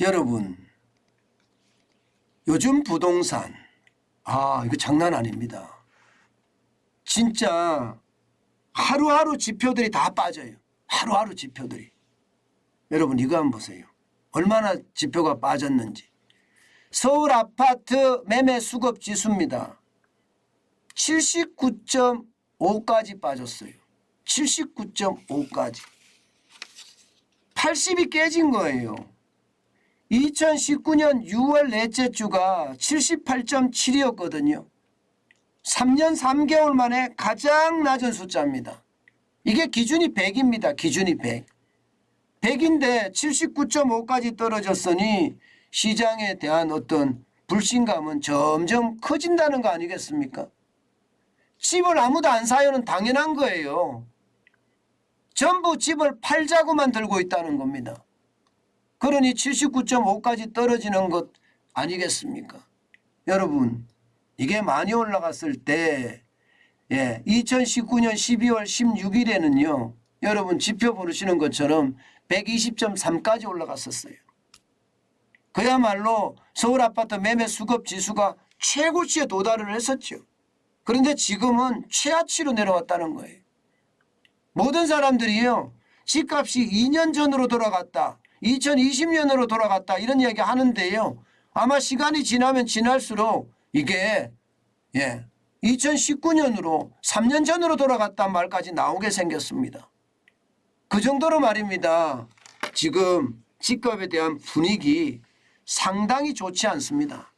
여러분, 요즘 부동산 이거 장난 아닙니다. 진짜 하루하루 지표들이 다 빠져요. 하루하루 지표들이. 여러분 이거 한번 보세요. 얼마나 지표가 빠졌는지. 서울 아파트 매매 수급 지수입니다. 79.5까지 빠졌어요. 79.5까지. 80이 깨진 거예요. 2019년 6월 넷째 주가 78.7이었거든요. 3년 3개월 만에 가장 낮은 숫자입니다. 이게 기준이 100입니다. 기준이 100. 100인데 79.5까지 떨어졌으니 시장에 대한 어떤 불신감은 점점 커진다는 거 아니겠습니까? 집을 아무도 안 사요는 당연한 거예요. 전부 집을 팔자고만 들고 있다는 겁니다. 그러니 79.5까지 떨어지는 것 아니겠습니까? 여러분 이게 많이 올라갔을 때 2019년 12월 16일에는요. 여러분 지표 보시는 것처럼 120.3까지 올라갔었어요. 그야말로 서울 아파트 매매 수급 지수가 최고치에 도달을 했었죠. 그런데 지금은 최하치로 내려왔다는 거예요. 모든 사람들이요. 집값이 2년 전으로 돌아갔다. 2020년으로 돌아갔다. 이런 이야기 하는데요. 아마 시간이 지나면 지날수록 이게 2019년으로 3년 전으로 돌아갔단 말까지 나오게 생겼습니다. 그 정도로 말입니다. 지금 집값에 대한 분위기 상당히 좋지 않습니다.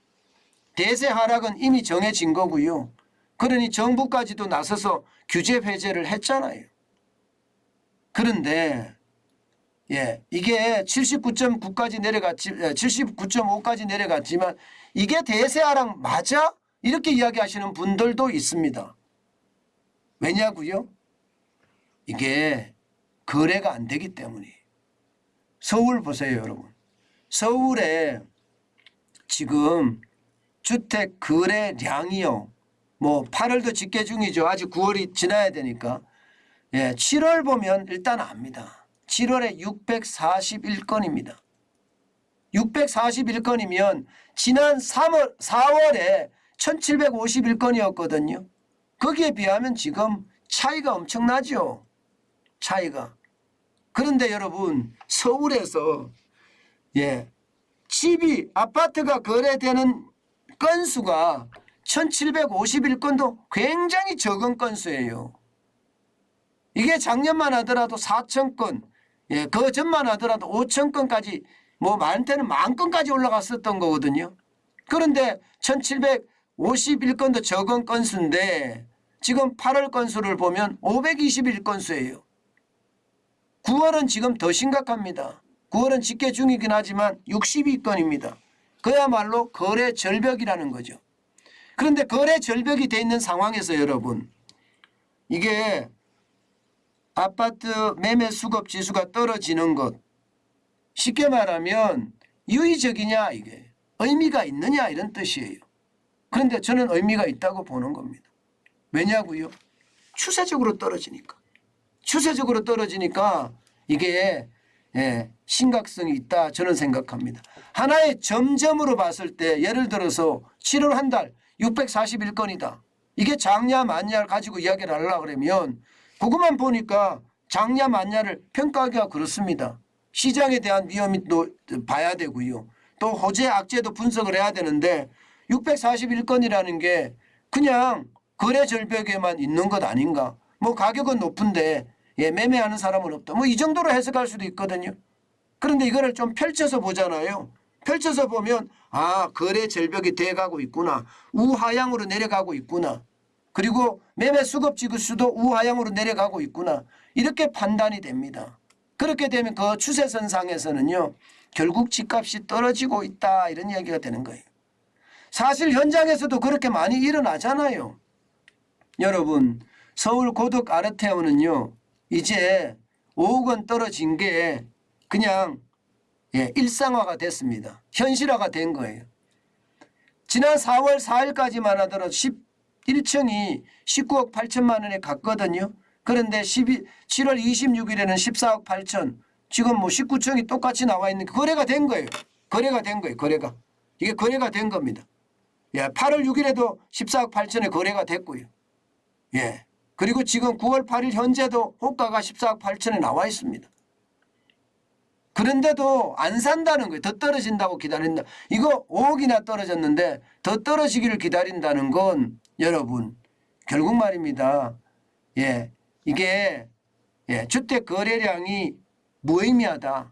대세 하락은 이미 정해진 거고요. 그러니 정부까지도 나서서 규제 해제를 했잖아요. 그런데 이게 79.9까지 내려갔지, 79.5까지 내려갔지만 이게 대세 하락 맞아? 이렇게 이야기하시는 분들도 있습니다. 왜냐고요? 이게 거래가 안 되기 때문이에요. 서울 보세요, 여러분. 서울에 지금 주택 거래량이요. 8월도 집계 중이죠. 아직 9월이 지나야 되니까. 7월 보면 일단 압니다. 7월에 641건입니다. 641건이면 지난 4월에 1751건이었거든요. 거기에 비하면 지금 차이가 엄청나죠. 차이가. 그런데 여러분 서울에서 집이 아파트가 거래되는 건수가 1751건도 굉장히 적은 건수예요. 이게 작년만 하더라도 4,000건, 그 전만 하더라도 5,000건까지 많게는 10,000건까지 올라갔었던 거거든요. 그런데 1,751건도 적은 건수인데 지금 8월 건수를 보면 521건수예요. 9월은 지금 더 심각합니다. 9월은 집계 중이긴 하지만 62건입니다. 그야말로 거래 절벽이라는 거죠. 그런데 거래 절벽이 돼 있는 상황에서 여러분 이게 아파트 매매 수급 지수가 떨어지는 것 쉽게 말하면 유의적이냐 이게 의미가 있느냐 이런 뜻이에요. 그런데 저는 의미가 있다고 보는 겁니다. 왜냐고요? 추세적으로 떨어지니까. 추세적으로 떨어지니까 이게 심각성이 있다 저는 생각합니다. 하나의 점점으로 봤을 때 예를 들어서 7월 한 달 641건이다. 이게 장냐 만냐를 가지고 이야기를 하려고 그러면 그것만 보니까 장냐 만냐를 평가하기가 그렇습니다. 시장에 대한 위험이 또 봐야 되고요. 또 호재 악재도 분석을 해야 되는데 641건이라는 게 그냥 거래 절벽에만 있는 것 아닌가. 가격은 높은데 매매하는 사람은 없다. 이 정도로 해석할 수도 있거든요. 그런데 이거를 좀 펼쳐서 보잖아요. 펼쳐서 보면 거래 절벽이 돼가고 있구나. 우하향으로 내려가고 있구나. 그리고 매매 수급 지수도 우하향으로 내려가고 있구나. 이렇게 판단이 됩니다. 그렇게 되면 그 추세선상에서는요. 결국 집값이 떨어지고 있다 이런 이야기가 되는 거예요. 사실 현장에서도 그렇게 많이 일어나잖아요. 여러분 서울 고덕 아르테오는요. 이제 5억 원 떨어진 게 그냥 일상화가 됐습니다. 현실화가 된 거예요. 지난 4월 4일까지만 하더라도 11층이 19억 8천만 원에 갔거든요. 그런데 7월 26일에는 14억 8천 지금 19층이 똑같이 나와 있는 거래가 된 거예요. 거래가 된 거예요. 거래가. 이게 거래가 된 겁니다. 예, 8월 6일에도 14억 8천에 거래가 됐고요. 예. 그리고 지금 9월 8일 현재도 호가가 14억 8천에 나와 있습니다. 그런데도 안 산다는 거예요. 더 떨어진다고 기다린다. 이거 5억이나 떨어졌는데 더 떨어지기를 기다린다는 건 여러분 결국 말입니다. 예, 이게 주택 거래량이 무의미하다.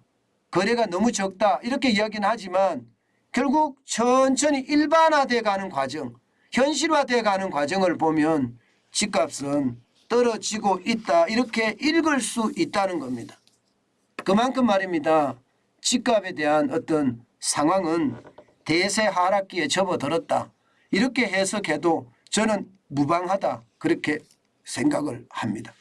거래가 너무 적다. 이렇게 이야기는 하지만 결국 천천히 일반화돼 가는 과정, 현실화돼 가는 과정을 보면 집값은 떨어지고 있다. 이렇게 읽을 수 있다는 겁니다. 그만큼 말입니다. 집값에 대한 어떤 상황은 대세 하락기에 접어들었다. 이렇게 해석해도 저는 무방하다. 그렇게 생각을 합니다.